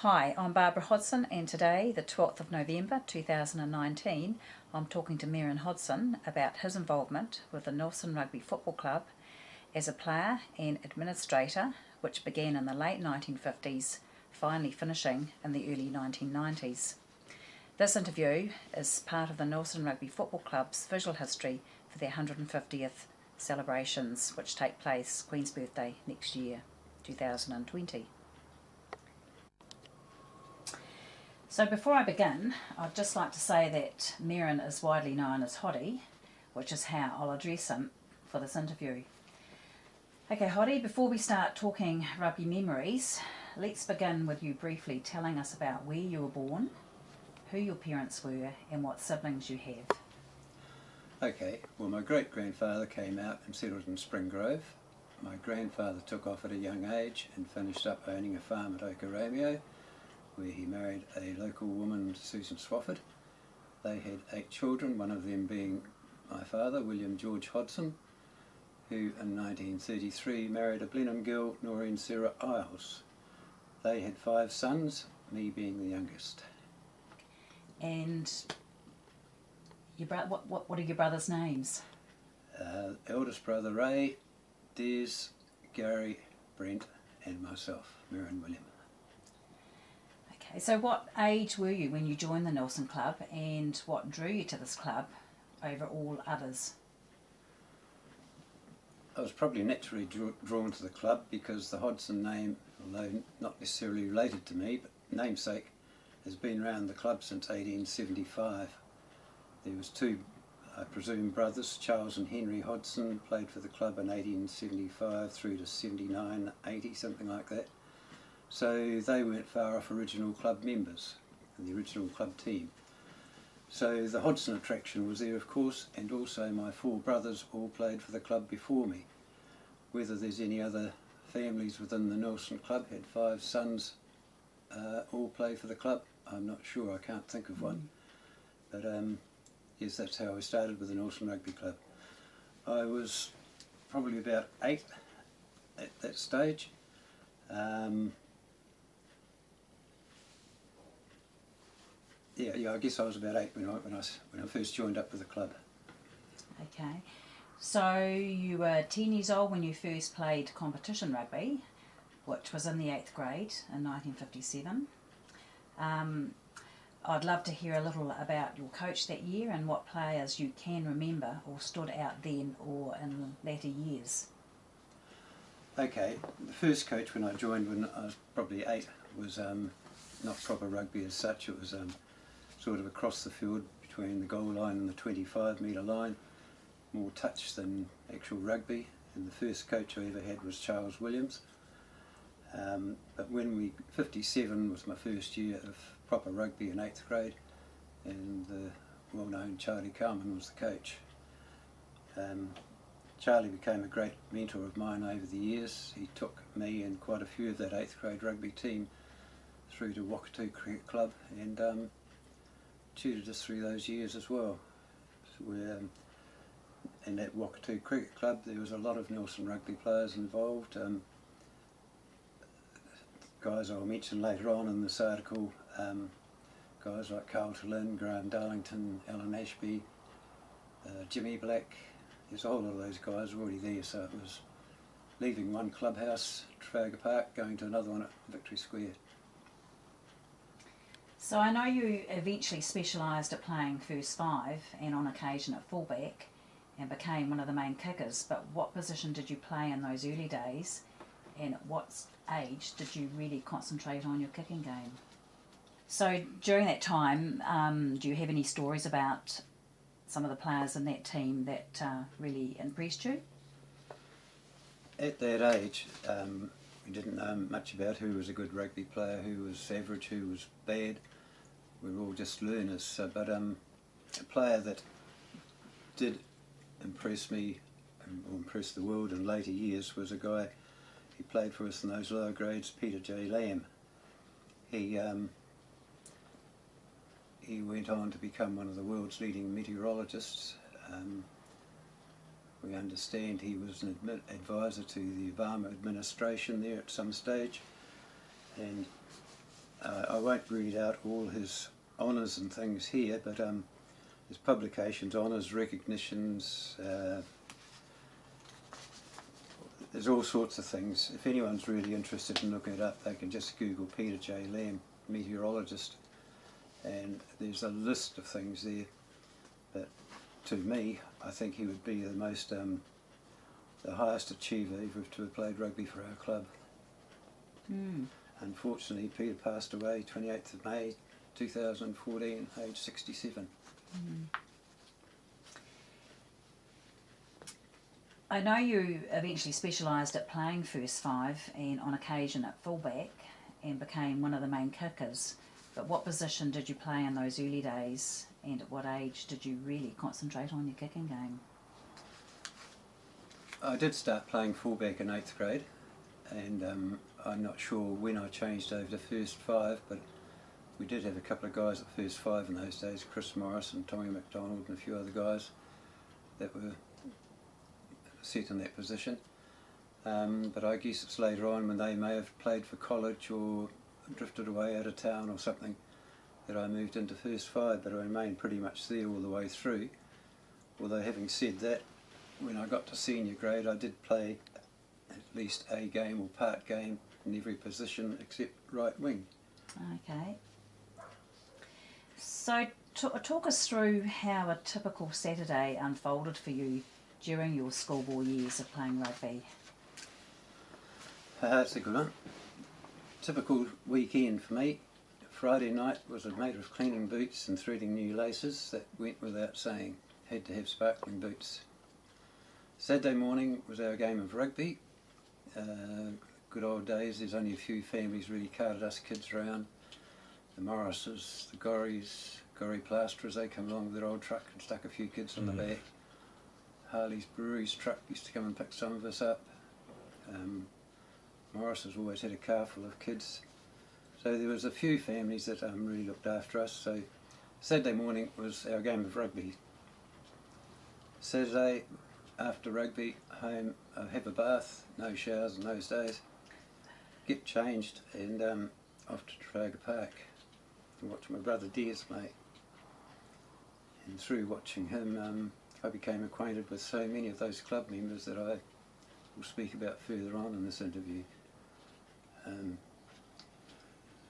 Hi, I'm Barbara Hodgson, and today, the 12th of November 2019, I'm talking to Merrin Hodgson about his involvement with the Nelson Rugby Football Club as a player and administrator, which began in the late 1950s, finally finishing in the early 1990s. This interview is part of the Nelson Rugby Football Club's visual history for their 150th celebrations, which take place Queen's Birthday next year, 2020. So before I begin, I'd just like to say that Merrin is widely known as Hoddy, which is how I'll address him for this interview. Okay, Hoddy, before we start talking rugby memories, let's begin with you briefly telling us about where you were born, who your parents were, and what siblings you have. Okay, well, my great-grandfather came out and settled in Spring Grove. My grandfather took off at a young age and finished up owning a farm at Okaromeo, where he married a local woman, Susan Swafford. They had 8 children, one of them being my father, William George Hodgson, who in 1933 married a Blenheim girl, Noreen Sarah Isles. They had 5 sons, me being the youngest. And what are your brothers' names? Eldest brother Ray, Des, Gary, Brent and myself, Merrin William. Okay, so what age were you when you joined the Nelson Club, and what drew you to this club over all others? I was probably naturally drawn to the club because the Hodgson name, although not necessarily related to me, but namesake, has been around the club since 1875. There was 2, I presume, brothers, Charles and Henry Hodgson, played for the club in 1875 through to 79, 80, something like that. So they weren't far off original club members, the original club team. So the Hodgson attraction was there, of course, and also my 4 brothers all played for the club before me. Whether there's any other families within the Nelson Club had 5 sons all play for the club, I'm not sure, I can't think of one. But yes, that's how I started with the Nelson Rugby Club. I was probably about 8 at that stage. Yeah, I guess I was about 8 when I first joined up with the club. Okay, so you were 10 years old when you first played competition rugby, which was in the 8th grade in 1957. I'd love to hear a little about your coach that year and what players you can remember or stood out then or in later years. Okay, the first coach when I joined when I was probably 8 was not proper rugby as such. It was sort of across the field between the goal line and the 25-metre line, more touch than actual rugby. And the first coach I ever had was Charles Williams. But 57 was my first year of proper rugby in 8th grade, and the well-known Charlie Carman was the coach. Charlie became a great mentor of mine over the years. He took me and quite a few of that 8th grade rugby team through to Wakatu Cricket Club and tutored us through those years as well. So in that Wakatu Cricket Club there was a lot of Nelson rugby players involved. Guys I'll mention later on in this article, guys like Carl Lynn, Graham Darlington, Alan Ashby, Jimmy Black. There's a whole lot of those guys already there, so it was leaving one clubhouse, Trafalgar Park, going to another one at Victory Square. So I know you eventually specialised at playing first 5 and on occasion at fullback and became one of the main kickers, but what position did you play in those early days, and at what age did you really concentrate on your kicking game? So during that time, do you have any stories about some of the players in that team that really impressed you? At that age, we didn't know much about who was a good rugby player, who was average, who was bad. We were all just learners, but a player that did impress me or impress the world in later years was a guy who played for us in those lower grades, Peter J. Lamb. He went on to become one of the world's leading meteorologists. We understand he was an advisor to the Obama administration there at some stage, and I won't read out all his honours and things here, but his publications, honours, recognitions, there's all sorts of things. If anyone's really interested in looking it up, they can just Google Peter J. Lamb, meteorologist, and there's a list of things there. But to me, I think he would be the most, the highest achiever ever to have played rugby for our club. Mm. Unfortunately, Peter passed away 28th of May 2014, aged 67. Mm. I know you eventually specialised at playing first five and on occasion at fullback and became one of the main kickers, but what position did you play in those early days, and at what age did you really concentrate on your kicking game? I did start playing fullback in 8th grade, and I'm not sure when I changed over to first five, but we did have a couple of guys at first five in those days, Chris Morris and Tommy McDonald and a few other guys that were set in that position. But I guess it's later on when they may have played for college or drifted away out of town or something that I moved into first five, but I remained pretty much there all the way through. Although having said that, when I got to senior grade I did play at least a game or part game in every position except right wing. Okay. So talk us through how a typical Saturday unfolded for you during your schoolboy years of playing rugby. That's a good one. Typical weekend for me. Friday night was a matter of cleaning boots and threading new laces. That went without saying. Had to have sparkling boots. Saturday morning was our game of rugby. Good old days. There's only a few families really carted us kids around. The Morrises, the Gorries, Gorrie plasterers, they come along with their old truck and stuck a few kids on the back. Harley's Brewery's truck used to come and pick some of us up. Morris's always had a car full of kids. So there was a few families that really looked after us. So Saturday morning was our game of rugby. Saturday, after rugby, home, have a bath, no showers in those days, get changed and off to Trafalgar Park and watch my brother Deers play. And through watching him, I became acquainted with so many of those club members that I will speak about further on in this interview.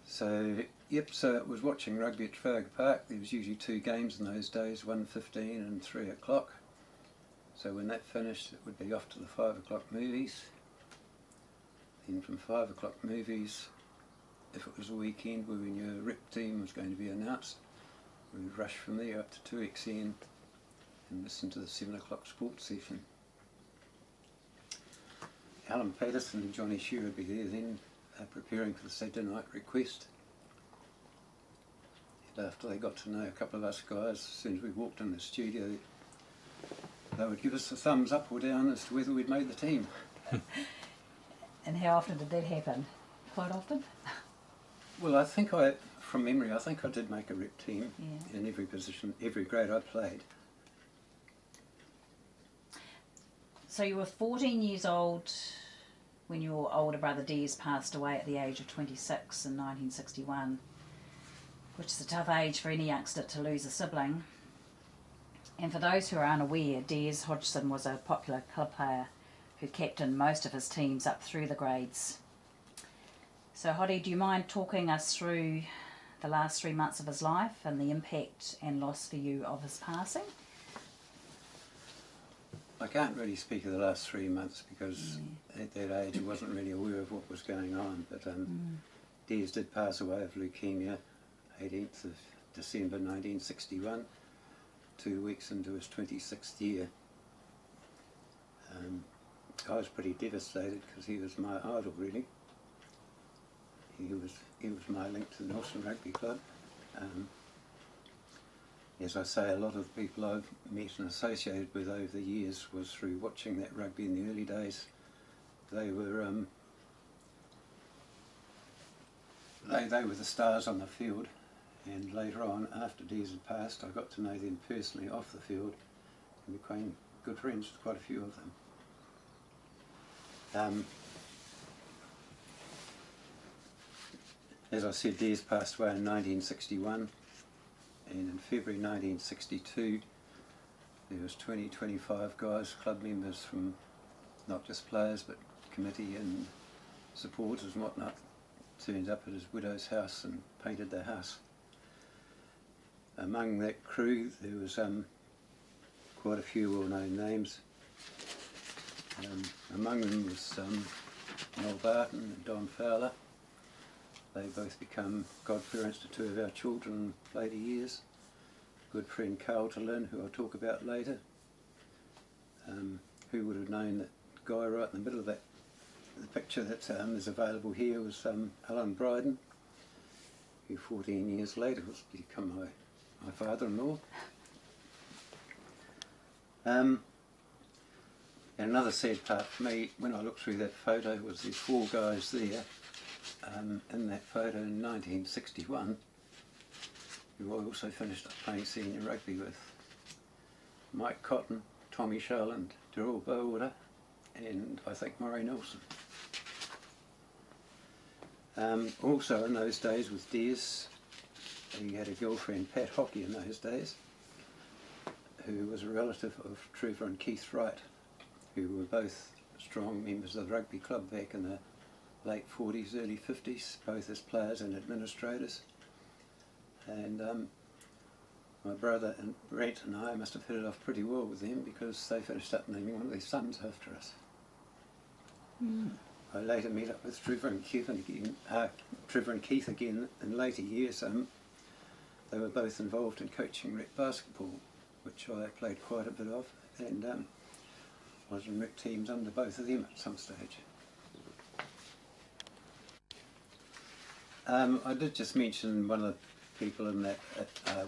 So it was watching rugby at Trafalgar Park. There was usually two games in those days, 1:15 and 3 o'clock. So when that finished, it would be off to the 5 o'clock movies. Then from 5 o'clock movies, if it was a weekend where we knew a rep team was going to be announced, we would rush from there up to 2XN and listen to the 7 o'clock sports session. Alan Patterson and Johnny Shear would be there then, preparing for the Saturday night request. And after they got to know a couple of us guys, as soon as we walked in the studio, they would give us a thumbs up or down as to whether we'd made the team. And how often did that happen? Quite often? Well, I think from memory, I think I did make a rep team in every position, every grade I played. So you were 14 years old when your older brother Deers passed away at the age of 26 in 1961, which is a tough age for any youngster to lose a sibling. And for those who are unaware, Merrin Hodgson was a popular club player who captained most of his teams up through the grades. So Hoddy, do you mind talking us through the last 3 months of his life and the impact and loss for you of his passing? I can't really speak of the last 3 months because at that age I wasn't really aware of what was going on, but Deers did pass away of leukemia 18th of December 1961, 2 weeks into his 26th year. I was pretty devastated because he was my idol really. He was my link to the Nelson Rugby Club. As I say, a lot of the people I've met and associated with over the years was through watching that rugby in the early days. They were they were the stars on the field, and later on, after Deers had passed, I got to know them personally off the field and became good friends with quite a few of them. As I said, Des passed away in 1961, and in February 1962 there was 25 guys, club members from not just players but committee and supporters and whatnot, turned up at his widow's house and painted their house. Among that crew there was quite a few well-known names. Among them was Noel Barton and Don Fowler. They both become godparents to two of our children in later years. Good friend Carl Tillin, who I'll talk about later. Who would have known that guy right in the middle of that, the picture that is available here was Alan Bryden, who 14 years later was to become my father-in-law. And another sad part for me, when I looked through that photo, was these four guys there in that photo in 1961, who I also finished up playing senior rugby with. Mike Cotton, Tommy Sharland, Daryl Bowater, and I think Murray Nelson. Also in those days with Des, he had a girlfriend, Pat Hockey, in those days, who was a relative of Trevor and Keith Wright, who were both strong members of the rugby club back in the late 40s, early 50s, both as players and administrators. And my brother and Brett and I must have hit it off pretty well with them, because they finished up naming one of their sons after us. I later met up with Trevor and Keith again in later years. They were both involved in coaching rec basketball, which I played quite a bit of, and was in rec teams under both of them at some stage. I did just mention one of the people in that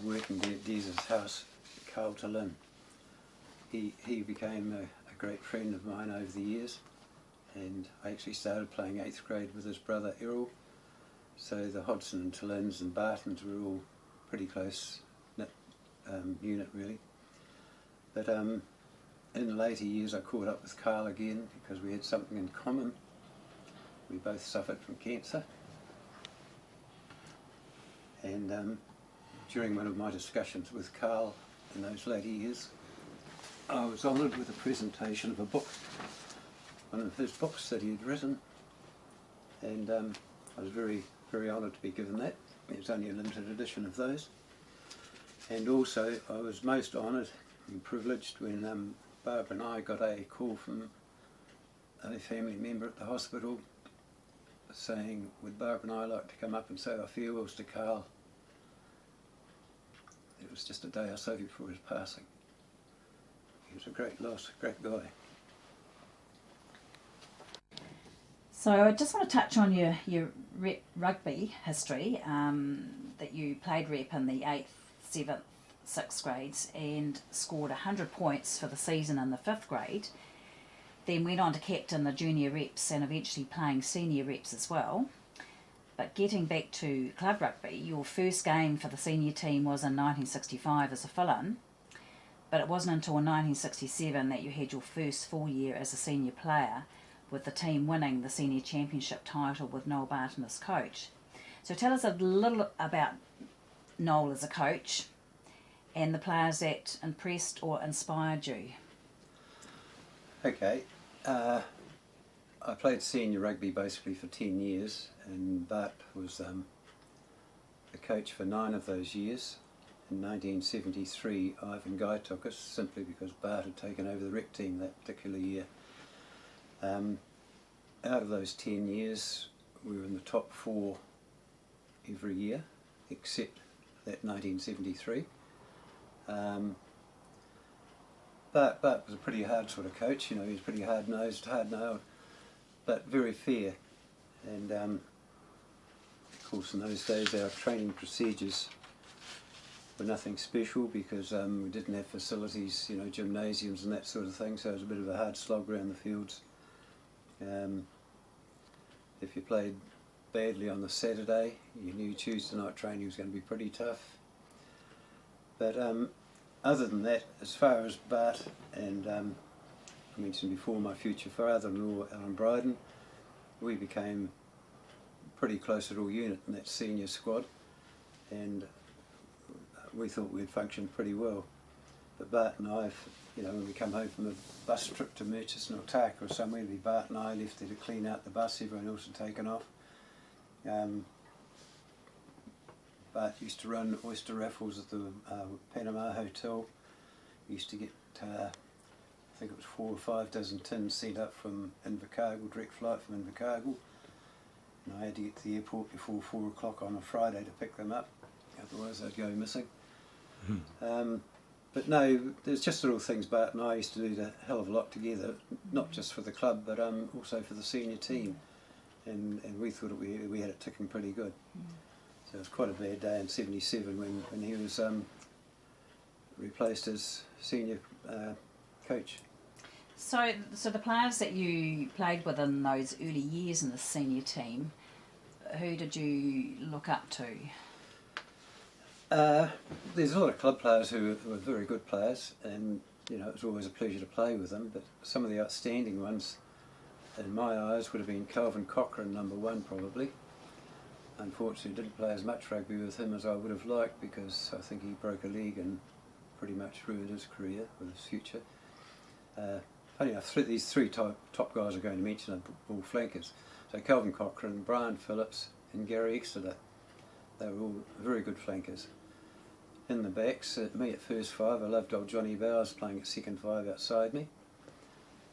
working there at Des's house, Carl Tillin. He became a great friend of mine over the years, and I actually started playing 8th grade with his brother Errol, so the Hodgson and Tillins and Bartons were all pretty close knit unit really. But in later years I caught up with Carl again because we had something in common. We both suffered from cancer, and during one of my discussions with Carl in those later years, I was honoured with a presentation of a book, one of his books that he had written, and I was very, very honoured to be given that. There was only a limited edition of those. And also I was most honoured and privileged when Barbara and I got a call from a family member at the hospital saying, would Barbara and I like to come up and say our farewells to Carl. It was just a day or so before his passing. He was a great loss, a great guy. So I just want to touch on your rep rugby history, that you played rep in the 8th, 7th, 6th grades and scored 100 points for the season in the 5th grade. Then went on to captain the junior reps and eventually playing senior reps as well. But getting back to club rugby, your first game for the senior team was in 1965 as a fill-in, but it wasn't until 1967 that you had your first full year as a senior player, with the team winning the senior championship title with Noel Barton as coach. So tell us a little about Noel as a coach and the players that impressed or inspired you. Okay, I played senior rugby basically for 10 years, and Bart was the coach for 9 of those years. In 1973 Ivan Guy took us, simply because Bart had taken over the rec team that particular year. Out of those 10 years we were in the top 4 every year except that 1973. Bart was a pretty hard sort of coach, you know. He was pretty hard-nosed, hard-nailed, but very fair. And of course in those days our training procedures were nothing special, because we didn't have facilities, you know, gymnasiums and that sort of thing, so it was a bit of a hard slog around the fields. If you played badly on the Saturday, you knew Tuesday night training was going to be pretty tough. But other than that, as far as Bart and I mentioned before my future father-in-law Alan Bryden, we became pretty close little unit in that senior squad, and we thought we'd functioned pretty well. But Bart and I, when we come home from a bus trip to Murchison or Tark or somewhere, it'd be Bart and I left there to clean out the bus, everyone else had taken off. Bart used to run oyster raffles at the Panama Hotel. He used to get, I think it was 4 or 5 dozen tins sent up from Invercargill, direct flight from Invercargill. And I had to get to the airport before 4 o'clock on a Friday to pick them up, otherwise they'd go missing. But no, there's just little things Bart and I used to do a hell of a lot together, not just for the club but also for the senior team, and we thought we had it ticking pretty good. So it was quite a bad day in '77 when he was replaced as senior coach. So the players that you played with in those early years in the senior team, who did you look up to? There's a lot of club players who were very good players, and it was always a pleasure to play with them, but some of the outstanding ones in my eyes would have been Calvin Cochrane, number 1 probably. Unfortunately didn't play as much rugby with him as I would have liked, because I think he broke a leg and pretty much ruined his career with his future. Funny enough, these 3 top guys I'm going to mention are all flankers. So Calvin Cochrane, Brian Phillips and Gary Exeter. They were all very good flankers. In the backs, me at first 5, I loved old Johnny Bowers playing at second 5 outside me.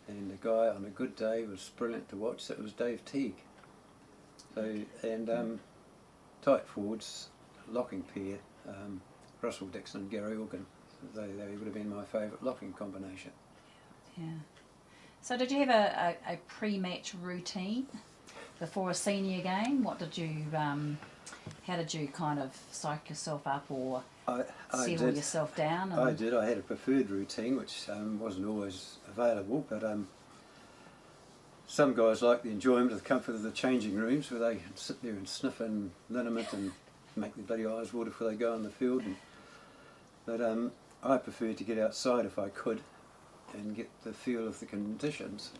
And the guy on a good day was brilliant to watch, that was Dave Teague. So, and tight forwards, locking pair, Russell Dixon and Gary Organ. They would have been my favourite locking combination. Yeah. So did you have a pre-match routine before a senior game? What did you, how did you kind of psych yourself up or settle yourself down? I did. I had a preferred routine which wasn't always available, but some guys like the enjoyment of the comfort of the changing rooms where they can sit there and sniff in liniment and make their bloody eyes water before they go on the field. But I preferred to get outside if I could and get the feel of the conditions,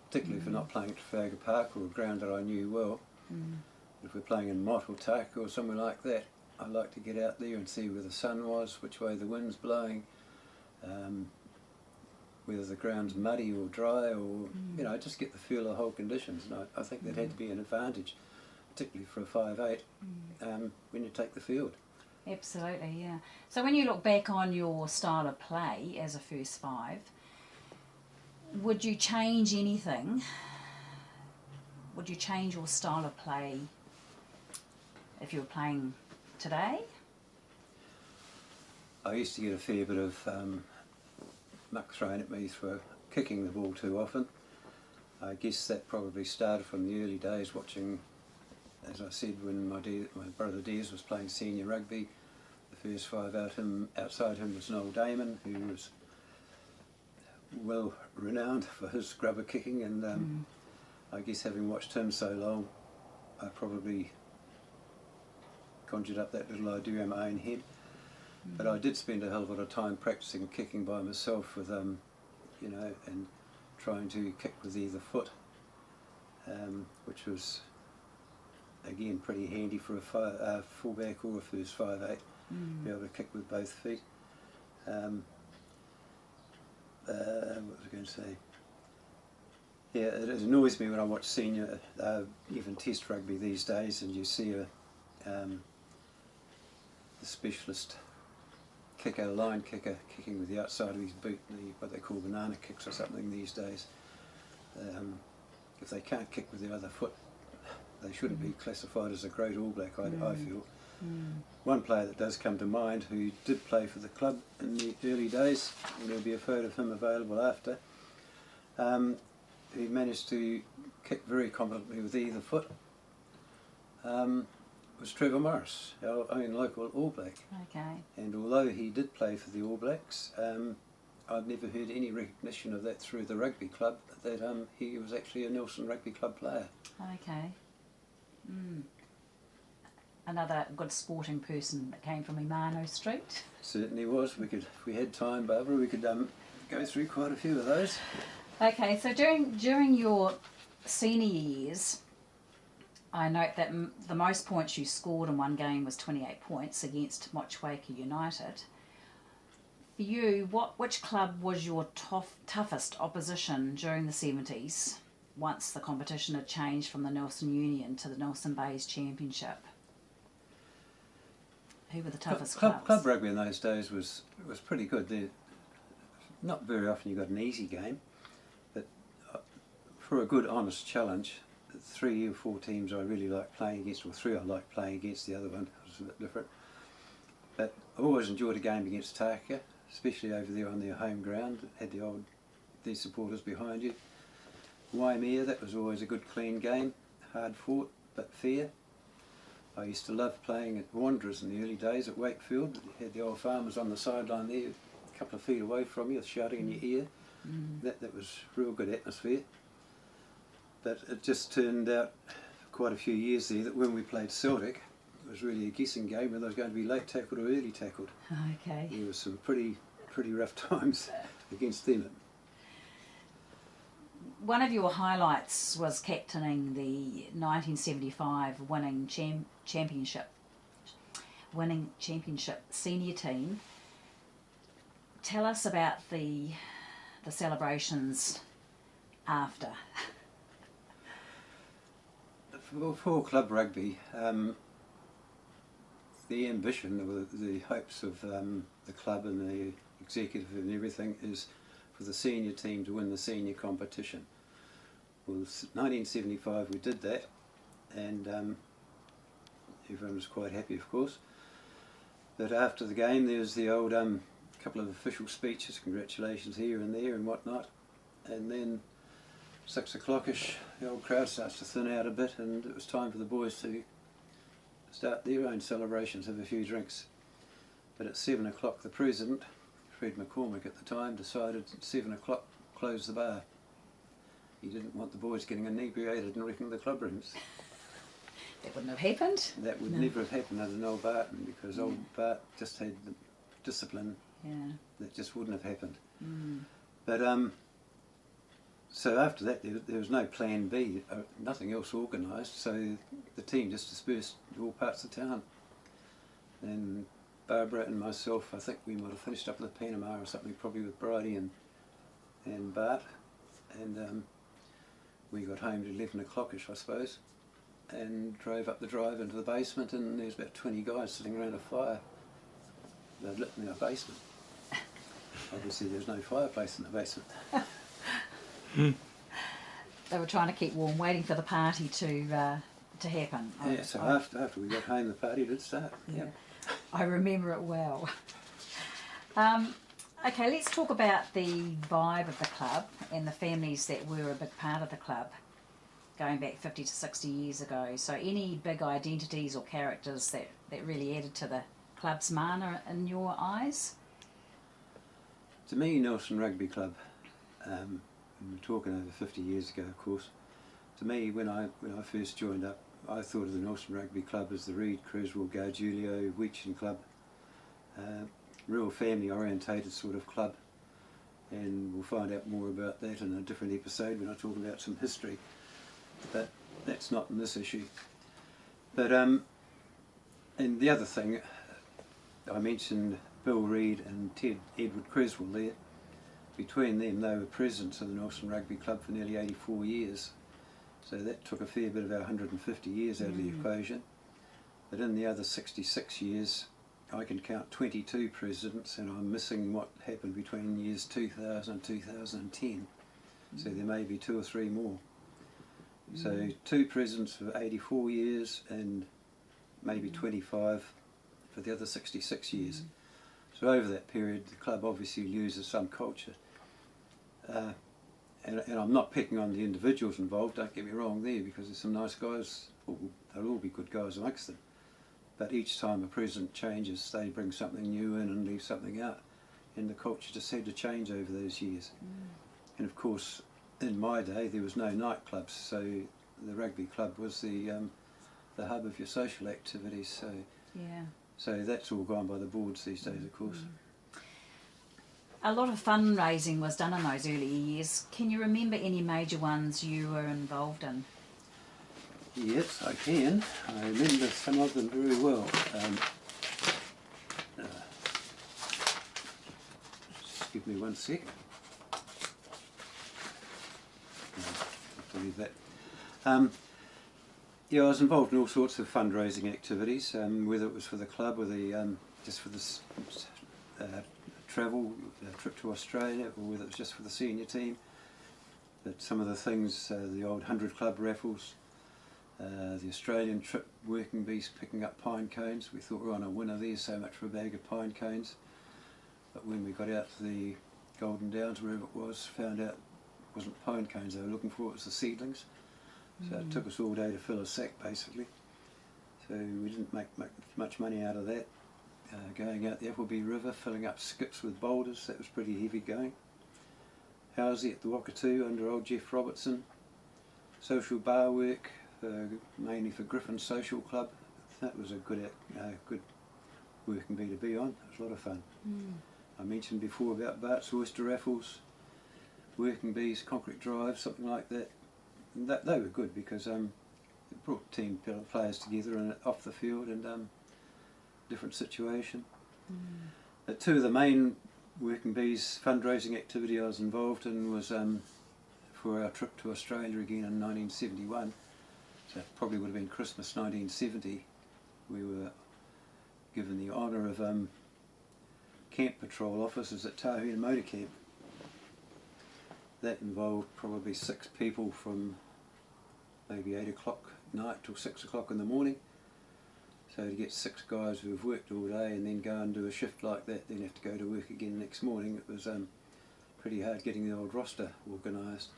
particularly if we're not playing at Trafalgar Park or a ground that I knew well. If we're playing in Mott or Tark or somewhere like that, I like to get out there and see where the sun was, which way the wind's blowing, whether the ground's muddy or dry, or just get the feel of the whole conditions. And I think that had to be an advantage, particularly for a 5'8", when you take the field. Absolutely, yeah. So when you look back on your style of play as a first 5, would you change anything? Would you change your style of play if you were playing today? I used to get a fair bit of muck thrown at me for kicking the ball too often. I guess that probably started from the early days watching, as I said, when my brother Des was playing senior rugby. The first 5 outside him was Noel Damon, who was well renowned for his scrubber kicking, and I guess having watched him so long, I probably conjured up that little idea in my own head. But I did spend a hell of a lot of time practicing kicking by myself with, and trying to kick with either foot, which was again pretty handy for a fullback or a first 5'8", be able to kick with both feet. What was I going to say? Yeah, it annoys me when I watch senior, even test rugby these days, and you see the specialist kicker, line kicker, kicking with the outside of his boot, what they call banana kicks or something these days. If they can't kick with the other foot, they shouldn't be classified as a great All Black, I feel. One player that does come to mind who did play for the club in the early days, and there'll be a photo of him available after, he managed to kick very competently with either foot, was Trevor Morris, our own local All Black. Okay. And although he did play for the All Blacks, I've never heard any recognition of that through the rugby club, that he was actually a Nelson Rugby Club player. Okay. Another good sporting person that came from Imano Street. Certainly was. If we had time, Barbara, we could go through quite a few of those. Okay, so during your senior years, I note that the most points you scored in one game was 28 points against Mochwaker United. For you, which club was your toughest opposition during the 70s, once the competition had changed from the Nelson Union to the Nelson Bays Championship? Who were the toughest clubs? Club rugby in those days was pretty good. Not very often you got an easy game, but for a good, honest challenge, 3 or 4 teams I really liked playing against, or 3 I liked playing against, the other one was a bit different. But I always enjoyed a game against Taka, especially over there on their home ground. Had their supporters behind you. Waimea, that was always a good clean game, hard fought but fair. I used to love playing at Wanderers in the early days at Wakefield. You had the old farmers on the sideline there, a couple of feet away from you, shouting in your ear. That was real good atmosphere. But it just turned out for quite a few years there that when we played Celtic, it was really a guessing game whether I was going to be late tackled or early tackled. Okay. There were some pretty rough times against them. One of your highlights was captaining the 1975 winning championship senior team. Tell us about the celebrations after. For club rugby, the ambition, or the hopes of the club and the executive and everything is for the senior team to win the senior competition. Well, 1975 we did that, and everyone was quite happy, of course. But after the game there was the old couple of official speeches, congratulations here and there and whatnot, and then 6 o'clock-ish the old crowd starts to thin out a bit, and it was time for the boys to start their own celebrations, have a few drinks. But at 7 o'clock the president, Fred McCormick at the time, decided at 7 o'clock close the bar. He didn't want the boys getting inebriated and wrecking the club rooms. That wouldn't have happened. That would never have happened under Noel Barton, because old Bart just had the discipline. That just wouldn't have happened. But so after that there was no plan B, nothing else organised, so the team just dispersed to all parts of town. And Barbara and myself, I think we might have finished up with Panama or something, probably with Bridie and Bart, and we got home at 11 o'clock-ish, I suppose, and drove up the drive into the basement, and there's about 20 guys sitting around a fire. They'd lit in our basement. Obviously there's no fireplace in the basement. They were trying to keep warm, waiting for the party to happen. Yeah, so after we got home the party did start. Yeah. I remember it well. Okay, let's talk about the vibe of the club and the families that were a big part of the club going back 50 to 60 years ago. So any big identities or characters that really added to the club's mana in your eyes? To me, Nelson Rugby Club, we're talking over 50 years ago, of course. To me, when I first joined up, I thought of the Nelson Rugby Club as the Reed, Creswell, Gargiulio, Weechin Club. Real family orientated sort of club, and we'll find out more about that in a different episode when I talk about some history, but that's not in this issue. But and the other thing, I mentioned Bill Reed and Edward Creswell there. Between them they were presidents of the Nelson Rugby Club for nearly 84 years, so that took a fair bit of our 150 years out of the equation. But in the other 66 years I can count 22 presidents, and I'm missing what happened between years 2000 and 2010. So there may be 2 or 3 more. So 2 presidents for 84 years and maybe 25 for the other 66 years. So over that period the club obviously loses some culture. And I'm not picking on the individuals involved, don't get me wrong there, because there's some nice guys, they'll all be good guys amongst them. But each time a president changes, they bring something new in and leave something out. And the culture just had to change over those years. And of course, in my day, there was no nightclubs, so the rugby club was the hub of your social activities. So that's all gone by the boards these days, of course. A lot of fundraising was done in those early years. Can you remember any major ones you were involved in? Yes, I can. I remember some of them very well. Just give me one sec. I'll leave that. Yeah, I was involved in all sorts of fundraising activities, whether it was for the club or just for the travel, trip to Australia, or whether it was just for the senior team. But some of the things, the old 100 Club raffles, the Australian trip, working bees picking up pine cones. We thought we were on a winner there, so much for a bag of pine cones. But when we got out to the Golden Downs, wherever it was, found out it wasn't pine cones they were looking for, it was the seedlings. So it took us all day to fill a sack basically. So we didn't make much money out of that. Going out the Appleby River, filling up skips with boulders, that was pretty heavy going. Housey at the Wakatoo under old Jeff Robertson. Social bar work, mainly for Griffin Social Club. That was a good working bee to be on. It was a lot of fun. I mentioned before about Bart's oyster raffles, working bees, concrete drive, something like that. And they were good because it brought team players together and off the field and different situation. Two of the main working bees fundraising activity I was involved in was for our trip to Australia again in 1971. So it probably would have been Christmas 1970. We were given the honour of camp patrol officers at Tahuina Motor Camp. That involved probably 6 people from maybe 8 o'clock night till 6 o'clock in the morning. So to get 6 guys who have worked all day and then go and do a shift like that, then have to go to work again the next morning, it was pretty hard getting the old roster organised.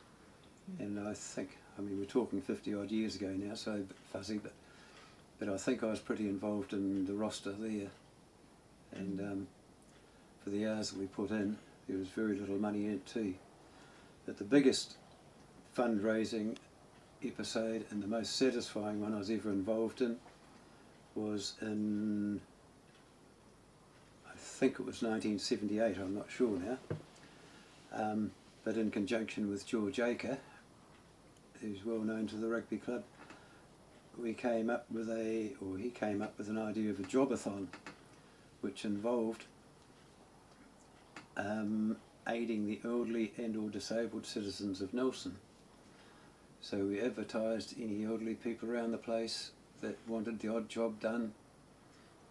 And I think, I mean, we're talking 50 odd years ago now, so a bit fuzzy, but I think I was pretty involved in the roster there. And for the hours that we put in, there was very little money in it too. But the biggest fundraising episode and the most satisfying one I was ever involved in was in, I think it was 1978, I'm not sure now, but in conjunction with George Aker, who's well known to the rugby club, he came up with an idea of a jobathon, which involved aiding the elderly and or disabled citizens of Nelson. So we advertised any elderly people around the place that wanted the odd job done,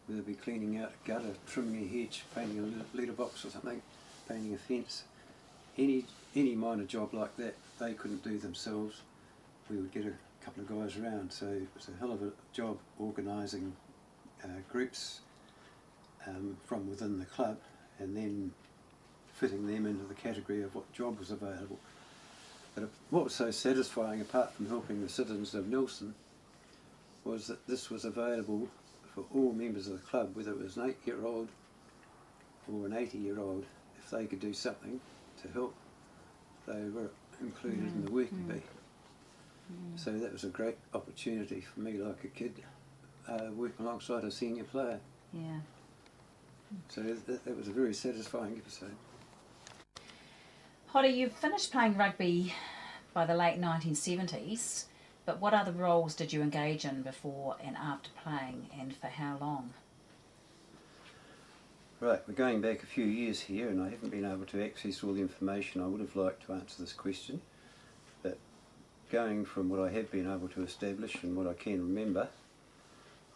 whether it be cleaning out a gutter, trimming a hedge, painting a litter box or something, painting a fence, any minor job like that they couldn't do themselves, we would get a couple of guys around. So it was a hell of a job organising groups from within the club and then fitting them into the category of what job was available. But what was so satisfying, apart from helping the citizens of Nelson, was that this was available for all members of the club, whether it was an 8-year-old or an 80-year-old. If they could do something to help, they were included in the working bee. So that was a great opportunity for me, like a kid, working alongside a senior player. Yeah. So that was a very satisfying episode. Hoddy, you finished playing rugby by the late 1970s, but what other roles did you engage in before and after playing, and for how long? Right, we're going back a few years here, and I haven't been able to access all the information I would have liked to answer this question, but going from what I have been able to establish and what I can remember,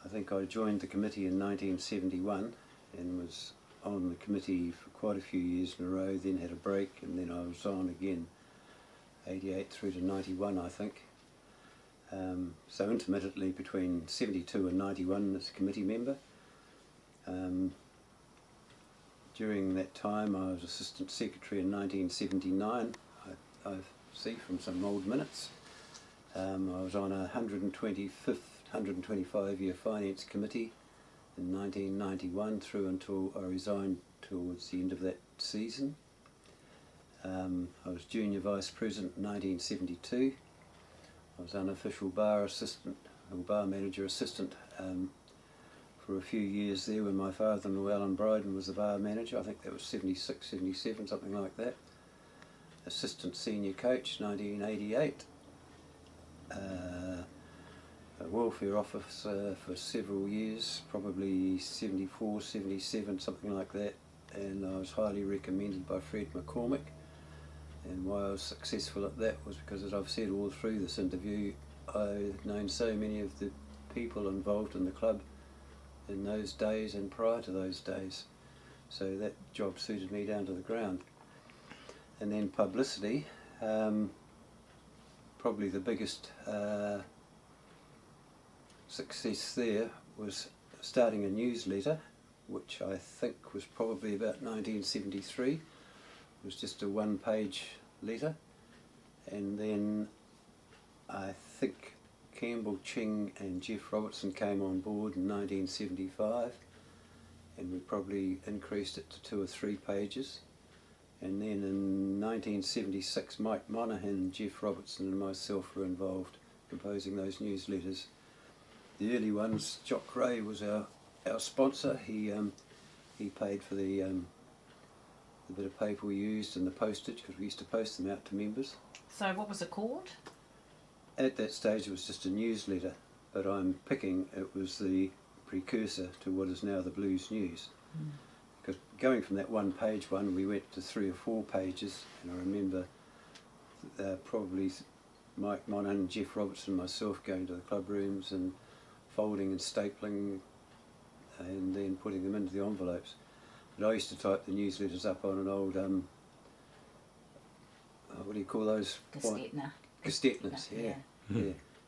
I think I joined the committee in 1971 and was on the committee for quite a few years in a row, then had a break, and then I was on again 88 through to 91, I think. So intermittently between 72 and 91 as a committee member. During that time I was Assistant Secretary in 1979, I see from some old minutes. I was on a 125 year Finance Committee in 1991 through until I resigned towards the end of that season. I was Junior Vice President in 1972. I was unofficial bar assistant, or bar manager assistant for a few years there when my father-in-law Alan Bryden was the bar manager. I think that was 76, 77, something like that. Assistant senior coach, 1988. a welfare officer for several years, probably 74, 77, something like that, and I was highly recommended by Fred McCormick. And why I was successful at that was because, as I've said all through this interview, I've known so many of the people involved in the club in those days and prior to those days, so that job suited me down to the ground. And then publicity, probably the biggest success there was starting a newsletter, which I think was probably about 1973. It was just a one-page letter, and then I think Campbell Ching and Jeff Robertson came on board in 1975, and we probably increased it to 2 or 3 pages. And then in 1976, Mike Monaghan, Jeff Robertson and myself were involved composing those newsletters. The early ones, Jock Ray was our sponsor. He paid for the bit of paper we used and the postage, because we used to post them out to members. So what was it called? At that stage it was just a newsletter, but I'm picking it was the precursor to what is now the Blues News. Because going from that one-page one, we went to 3 or 4 pages, and I remember probably Mike Monaghan, Jeff Robertson and myself going to the club rooms and folding and stapling and then putting them into the envelopes. But I used to type the newsletters up on an old, what do you call those? Gestetners, yeah.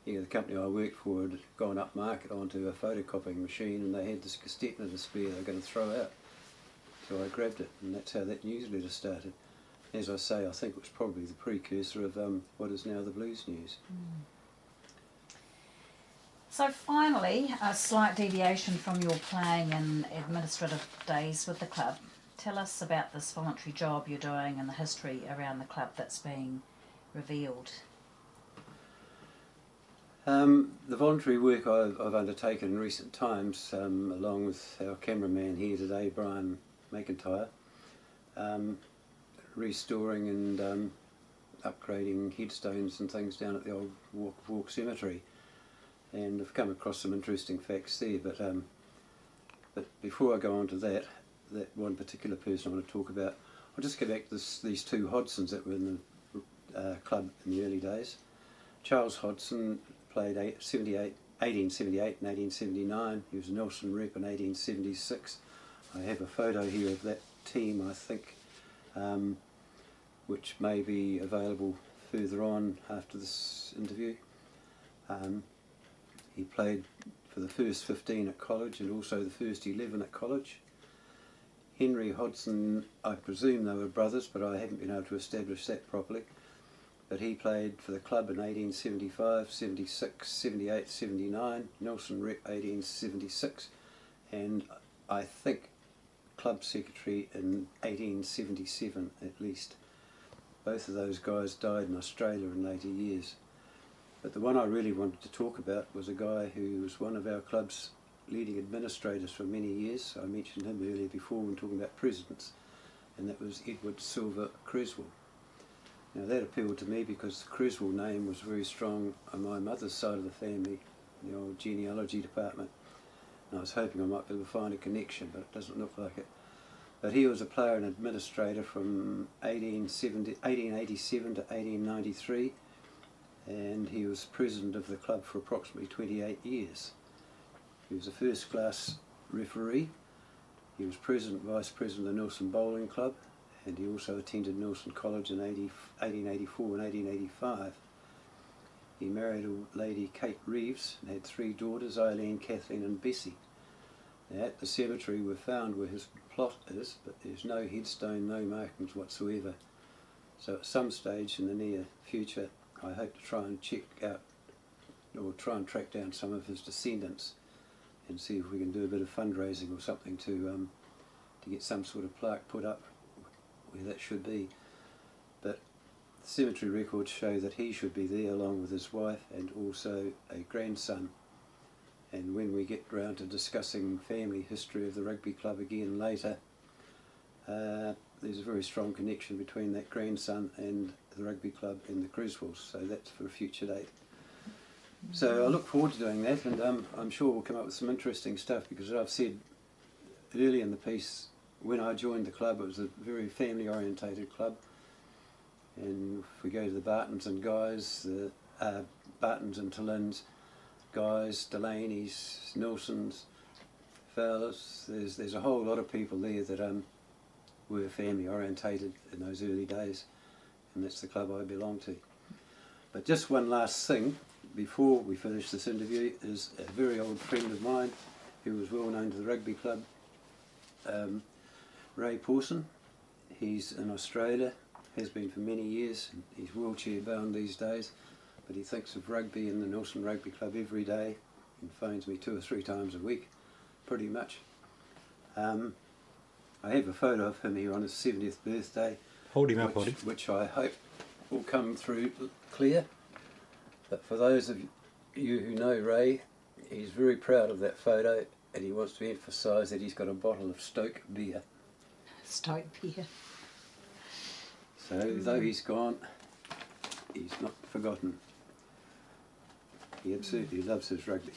Yeah, the company I worked for had gone up market onto a photocopying machine, and they had this Gestetner to spare they were going to throw out. So I grabbed it, and that's how that newsletter started. As I say, I think it was probably the precursor of what is now the Blues News. So finally, a slight deviation from your playing and administrative days with the club. Tell us about this voluntary job you're doing and the history around the club that's being revealed. The voluntary work I've undertaken in recent times, along with our cameraman here today, Brian MacIntrye, restoring and upgrading headstones and things down at the old Walk Cemetery. And I've come across some interesting facts there, but before I go on to that one particular person I want to talk about, I'll just go back to these 2 Hodgsons that were in the club in the early days. Charles Hodgson played 1878 and 1879. He was a Nelson rep in 1876. I have a photo here of that team, I think, which may be available further on after this interview. He played for the first 15 at college and also the first 11 at college. Henry Hodgson, I presume they were brothers, but I haven't been able to establish that properly. But he played for the club in 1875, 76, 78, 79, Nelson rep 1876, and I think club secretary in 1877 at least. Both of those guys died in Australia in later years. But the one I really wanted to talk about was a guy who was one of our club's leading administrators for many years. I mentioned him earlier before when talking about presidents, and that was Edward Silver Creswell. Now that appealed to me because the Creswell name was very strong on my mother's side of the family, the old genealogy department, and I was hoping I might be able to find a connection, but it doesn't look like it. But he was a player and administrator from 1887 to 1893, and he was president of the club for approximately 28 years. He was a first-class referee. He was president, vice president of the Nelson Bowling Club, and he also attended Nelson College in 1884 and 1885. He married a lady, Kate Reeves, and had 3 daughters, Eileen, Kathleen and Bessie. Now, at the cemetery we've found where his plot is, but there's no headstone, no markings whatsoever. So at some stage in the near future, I hope to try and check out, or try and track down some of his descendants and see if we can do a bit of fundraising or something to get some sort of plaque put up where that should be. But the cemetery records show that he should be there along with his wife and also a grandson. And when we get round to discussing family history of the rugby club again later, there's a very strong connection between that grandson and the rugby club and the Creswells, so that's for a future date. So I look forward to doing that, and I'm sure we'll come up with some interesting stuff, because as I've said early in the piece, when I joined the club it was a very family orientated club, and if we go to the Bartons and Guys, the Bartons and Tillins, Guys, Delaney's, Nelson's, Fowlers, there's a whole lot of people there that were family orientated in those early days, and that's the club I belong to. But just one last thing before we finish this interview is a very old friend of mine who was well known to the rugby club, Ray Pawson. He's in Australia, has been for many years. He's wheelchair bound these days, but he thinks of rugby and the Nelson Rugby Club every day and phones me 2 or 3 times a week, pretty much. I have a photo of him here on his 70th birthday. Hold him up, Hoddy. Which I hope will come through clear. But for those of you who know Ray, he's very proud of that photo, and he wants to emphasise that he's got a bottle of Stoke beer. Stoke beer. So though he's gone, he's not forgotten. He absolutely loves his rugby.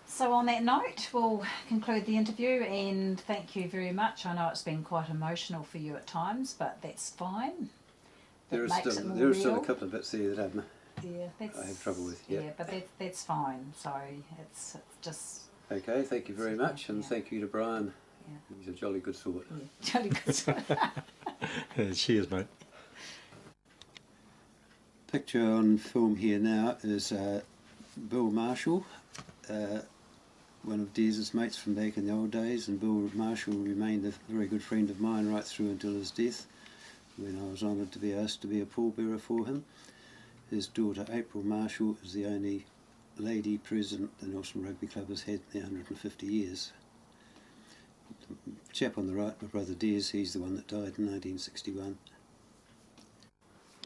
So on that note, we'll conclude the interview, and thank you very much. I know it's been quite emotional for you at times, but that's fine. There are still a couple of bits there that I have trouble with. Yeah, but that's fine. So it's just... Okay, thank you very much, and thank you to Brian. Yeah. He's a jolly good sort. Yeah, jolly good sort. Cheers, mate. Picture on film here now is Bill Marshall, one of Dez's mates from back in the old days, and Bill Marshall remained a very good friend of mine right through until his death, when I was honoured to be asked to be a pallbearer for him. His daughter April Marshall is the only lady president the Nelson Rugby Club has had in their 150 years. The chap on the right, my brother Dez, he's the one that died in 1961.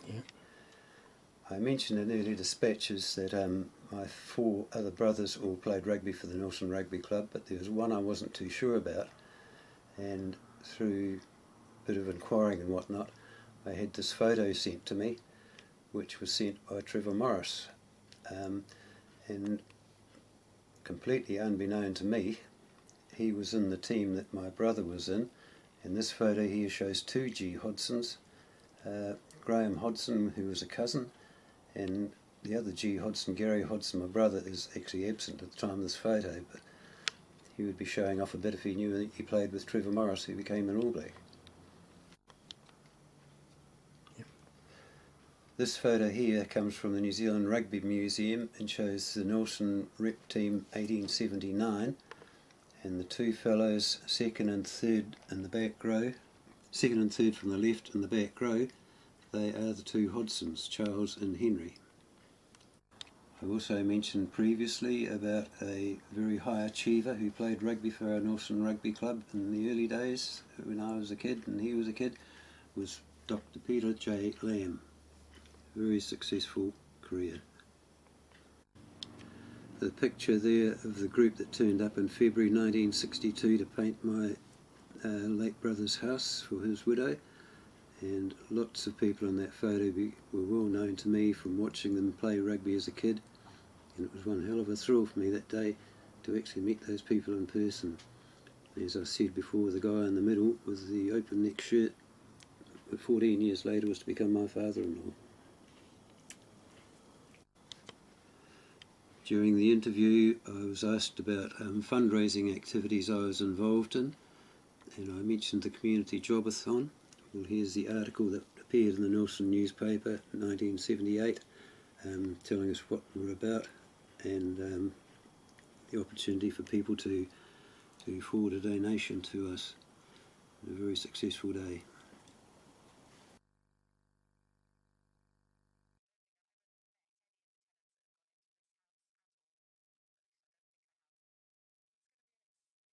Yeah. I mentioned in earlier dispatches that my 4 other brothers all played rugby for the Nelson Rugby Club, but there was one I wasn't too sure about, and through a bit of inquiring and whatnot, I had this photo sent to me, which was sent by Trevor Morris, and completely unbeknown to me, he was in the team that my brother was in, and this photo here shows 2 G. Hodgsons, Graham Hodgson, who was a cousin, and the other G. Hodgson, Gary Hodgson, my brother, is actually absent at the time of this photo, but he would be showing off a bit if he knew that he played with Trevor Morris, who became an All Black. Yep. This photo here comes from the New Zealand Rugby Museum and shows the Nelson Rep Team 1879, and the 2 fellows, 2nd and 3rd in the back row, 2nd and 3rd from the left in the back row, they are the 2 Hodgsons, Charles and Henry. I also mentioned previously about a very high achiever who played rugby for our Nelson Rugby Club in the early days when I was a kid and he was a kid, was Dr. Peter J. Lamb. Very successful career. The picture there of the group that turned up in February 1962 to paint my late brother's house for his widow, and lots of people in that photo were well known to me from watching them play rugby as a kid, and it was one hell of a thrill for me that day to actually meet those people in person. As I said before, the guy in the middle with the open neck shirt 14 years later was to become my father-in-law. During the interview I was asked about fundraising activities I was involved in, and I mentioned the community jobathon. Well, here's the article that appeared in the Nelson newspaper in 1978, telling us what we're about, and the opportunity for people to forward a donation to us. A very successful day.